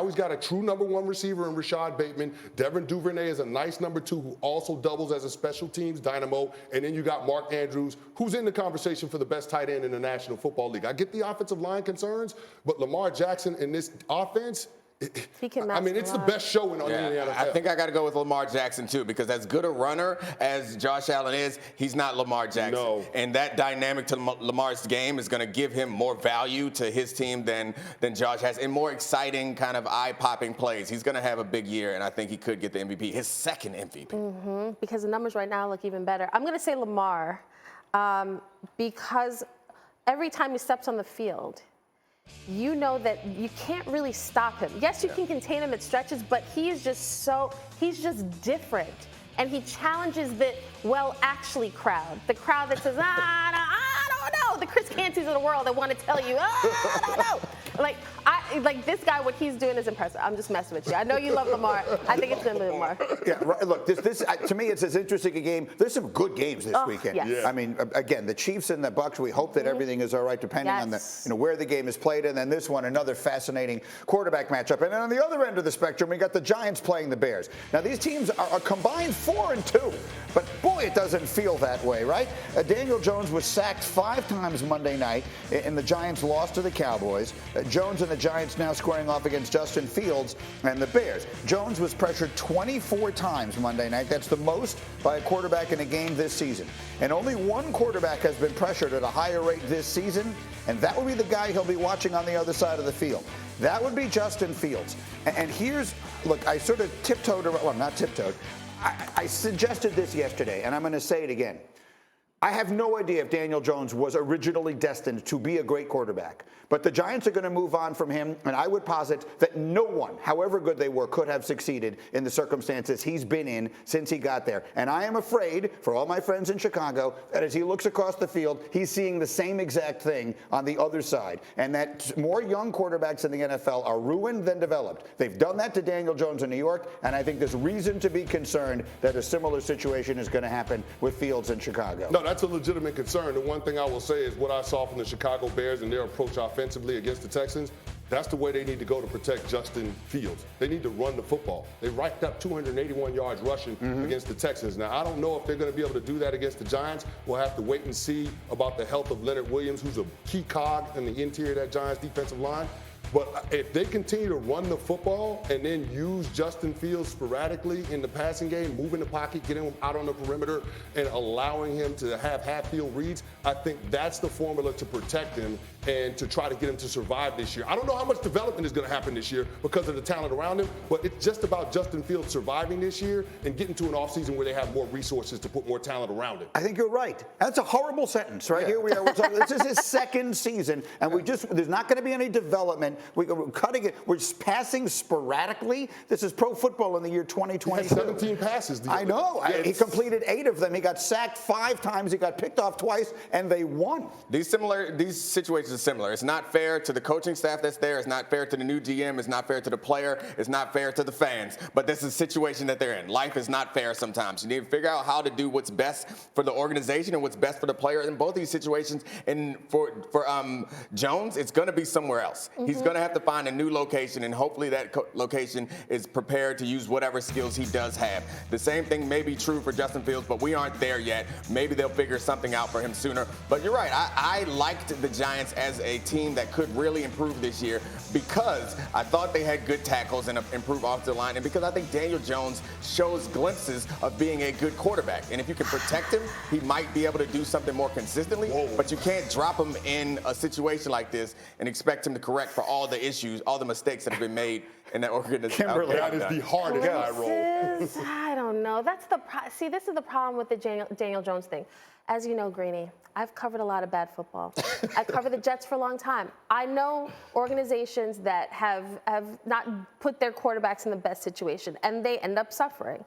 he's got a true number one receiver in Rashad Bateman. Devin Duvernay is a nice number two who also doubles as a special teams dynamo. And then you got Mark Andrews, who's in the conversation for the best tight end in the National Football League. I get the offensive line concerns, but Lamar Jackson in this offense, I mean, it's the best showing on the NFL. I think I got to go with Lamar Jackson, too, because as good a runner as Josh Allen is, he's not Lamar Jackson. No. And that dynamic to Lamar's game is going to give him more value to his team than Josh has, and more exciting kind of eye-popping plays. He's going to have a big year, and I think he could get the MVP, his second MVP. Because the numbers right now look even better. I'm going to say Lamar because every time he steps on the field, you know that you can't really stop him. Yes, you can contain him at stretches, but he's just different. And he challenges the actually crowd. The crowd that says, I don't know. The Chris Canty's of the world that want to tell you, I don't know. Like this guy, what he's doing is impressive. I'm just messing with you. I know you love Lamar. I think it's going to be Lamar. Yeah, right. Look, this to me, it's as interesting a game. There's some good games this weekend. Yes. Yeah. I mean, again, the Chiefs and the Bucs. We hope that everything is all right, depending on the where the game is played. And then this one, another fascinating quarterback matchup. And then on the other end of the spectrum, we got the Giants playing the Bears. Now, these teams are combined 4-2, but boy, it doesn't feel that way, right? Daniel Jones was sacked 5 times Monday night, and the Giants lost to the Cowboys. Jones and the Giants now squaring off against Justin Fields and the Bears. Jones was pressured 24 times Monday night. That's the most by a quarterback in a game this season. And only one quarterback has been pressured at a higher rate this season, and that would be the guy he'll be watching on the other side of the field. That would be Justin Fields. And here's, look, I sort of tiptoed around, well, not tiptoed. I suggested this yesterday, and I'm going to say it again. I have no idea if Daniel Jones was originally destined to be a great quarterback. But the Giants are going to move on from him, and I would posit that no one, however good they were, could have succeeded in the circumstances he's been in since he got there. And I am afraid, for all my friends in Chicago, that as he looks across the field, he's seeing the same exact thing on the other side, and that more young quarterbacks in the NFL are ruined than developed. They've done that to Daniel Jones in New York, and I think there's reason to be concerned that a similar situation is going to happen with Fields in Chicago. No, that's a legitimate concern. The one thing I will say is what I saw from the Chicago Bears and their approach offensively against the Texans, that's the way they need to go to protect Justin Fields. They need to run the football. They racked up 281 yards rushing against the Texans. Now, I don't know if they're going to be able to do that against the Giants. We'll have to wait and see about the health of Leonard Williams, who's a key cog in the interior of that Giants defensive line. But if they continue to run the football and then use Justin Fields sporadically in the passing game, moving the pocket, getting him out on the perimeter, and allowing him to have half-field reads, I think that's the formula to protect him and to try to get him to survive this year. I don't know how much development is going to happen this year because of the talent around him, but it's just about Justin Fields surviving this year and getting to an offseason where they have more resources to put more talent around him. I think you're right. That's a horrible sentence, right? Yeah. Here we are. This is his second season, and there's not going to be any development. We're cutting it. We're just passing sporadically. This is pro football in the year 2020. He had 17 passes. I know. Yeah, he completed 8 of them. He got sacked 5 times. He got picked off twice, and they won. These situations are similar. It's not fair to the coaching staff that's there. It's not fair to the new GM. It's not fair to the player. It's not fair to the fans. But this is a situation that they're in. Life is not fair sometimes. You need to figure out how to do what's best for the organization and what's best for the player in both these situations. And for Jones, it's going to be somewhere else. He's going to have to find a new location, and hopefully that location is prepared to use whatever skills he does have. The same thing may be true for Justin Fields, but we aren't there yet. Maybe they'll figure something out for him sooner. But you're right. I liked the Giants as a team that could really improve this year because I thought they had good tackles and improved offensive line, and because I think Daniel Jones shows glimpses of being a good quarterback. And if you can protect him, he might be able to do something more consistently. Whoa. But you can't drop him in a situation like this and expect him to correct for all the issues, all the mistakes that have been made in that organization. Kimberly, that is the hardest eye roll. I don't know. See, this is the problem with the Daniel Jones thing. As you know, Greeny, I've covered a lot of bad football. I covered the Jets for a long time. I know organizations that have not put their quarterbacks in the best situation, and they end up suffering.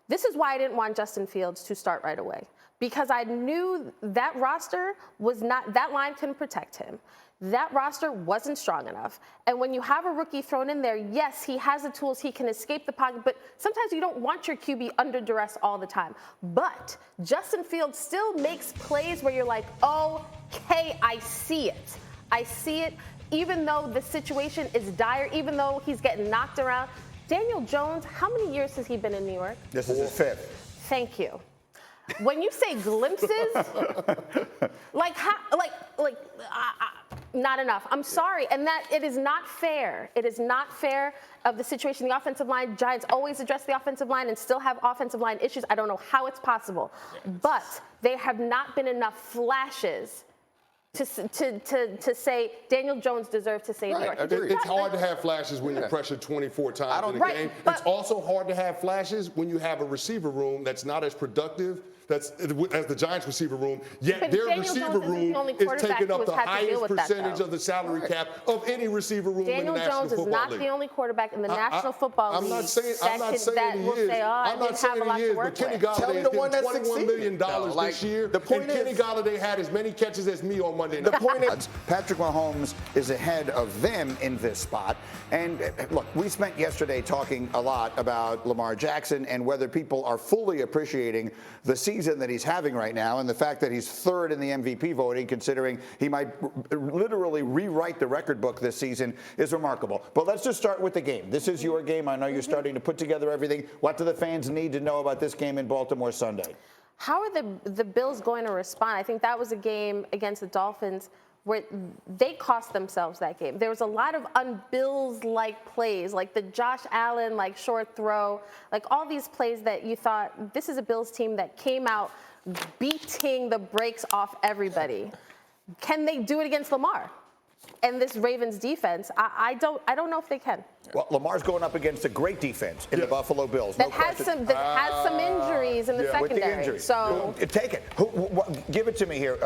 This is why I didn't want Justin Fields to start right away, because I knew that roster that line couldn't protect him. That roster wasn't strong enough. And when you have a rookie thrown in there, yes, he has the tools, he can escape the pocket, but sometimes you don't want your QB under duress all the time. But Justin Fields still makes plays where you're like, okay, I see it. I see it. even though the situation is dire, even though he's getting knocked around. Daniel Jones, how many years has he been in New York? This is his 5th. Thank you. When you say glimpses, not enough. I'm sorry, and that it is not fair. It is not fair of the situation. The offensive line, Giants always address the offensive line and still have offensive line issues. I don't know how it's possible, but there have not been enough flashes to say Daniel Jones deserves to save New York. It's hard to have flashes when you're pressured 24 times in a game. It's also hard to have flashes when you have a receiver room that's not as productive as the Giants receiver room, yet their receiver room is taking up the highest percentage of the salary cap of any receiver room in the National Football League. Daniel Jones is not the only quarterback in the National Football League I'm not saying he is. I'm not saying he is, but Kenny Golladay is getting $21 million this year, and Kenny Golladay had as many catches as me on Monday night. The point is, Patrick Mahomes is ahead of them in this spot. And look, we spent yesterday talking a lot about Lamar Jackson and whether people are fully appreciating the season that he's having right now and the fact that he's 3rd in the MVP voting, considering he might literally rewrite the record book this season, is remarkable. But let's just start with the game. This is your game. I know you're starting to put together everything. What do the fans need to know about this game in Baltimore Sunday? How are the Bills going to respond? I think that was a game against the Dolphins where they cost themselves that game. There was a lot of un-Bills-like plays, like the Josh Allen, short throw, all these plays that you thought, this is a Bills team that came out beating the brakes off everybody. Can they do it against Lamar? And this Ravens defense, I don't know if they can. Well, Lamar's going up against a great defense in the Buffalo Bills. That has some injuries in the secondary. With the injuries. So take it. Give it to me here,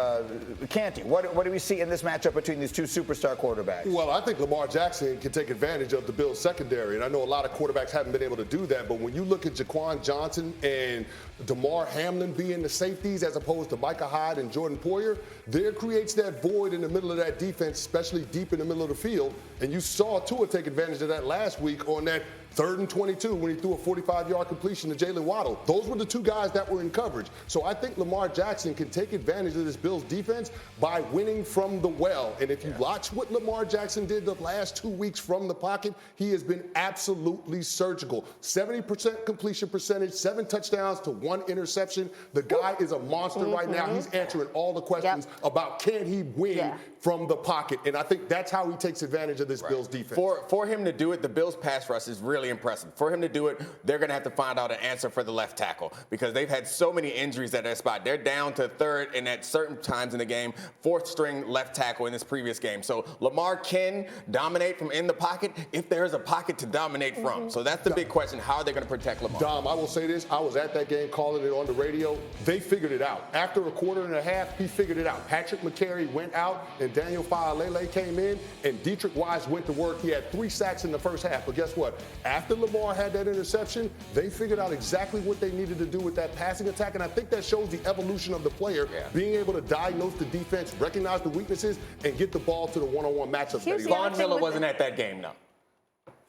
Canty. What do we see in this matchup between these two superstar quarterbacks? Well, I think Lamar Jackson can take advantage of the Bills secondary, and I know a lot of quarterbacks haven't been able to do that. But when you look at Jaquan Johnson and DeMar Hamlin being the safeties as opposed to Micah Hyde and Jordan Poyer, there creates that void in the middle of that defense, especially deep in the middle of the field. And you saw Tua take advantage of that last week on that 3rd and 22 when he threw a 45-yard completion to Jalen Waddle. Those were the two guys that were in coverage. So I think Lamar Jackson can take advantage of this Bills defense by winning from the well. And if you watch what Lamar Jackson did the last 2 weeks from the pocket, he has been absolutely surgical. 70% completion percentage, 7 touchdowns to 1 interception. The guy is a monster right now. He's answering all the questions about can he win from the pocket. And I think that's how he takes advantage of this Bills defense. For him to do it, the Bills pass rush is really impressive. For him to do it, they're going to have to find out an answer for the left tackle because they've had so many injuries at that spot. They're down to 3rd and at certain times in the game, 4th string left tackle in this previous game. So Lamar can dominate from in the pocket if there is a pocket to dominate from. So that's the big question. How are they going to protect Lamar? Dom, I will say this. I was at that game calling it on the radio. They figured it out. After a quarter and a half, he figured it out. Patrick McCary went out and Daniel Faalele came in and Dietrich Wise went to work. He had 3 sacks in the first half. But guess what? After Lamar had that interception, they figured out exactly what they needed to do with that passing attack. And I think that shows the evolution of the player, being able to diagnose the defense, recognize the weaknesses, and get the ball to the one-on-one matchups. Von Miller wasn't at that game, no.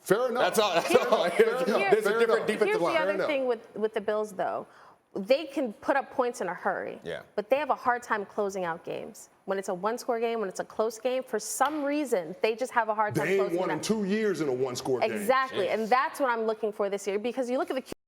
Fair enough. That's all. There's a different defensive line. Here's the other thing with the Bills, though. They can put up points in a hurry, but they have a hard time closing out games. When it's a one-score game, when it's a close game, for some reason, they just have a hard time closing it out. They ain't won in 2 years in a one-score game. Exactly, and that's what I'm looking for this year because you look at the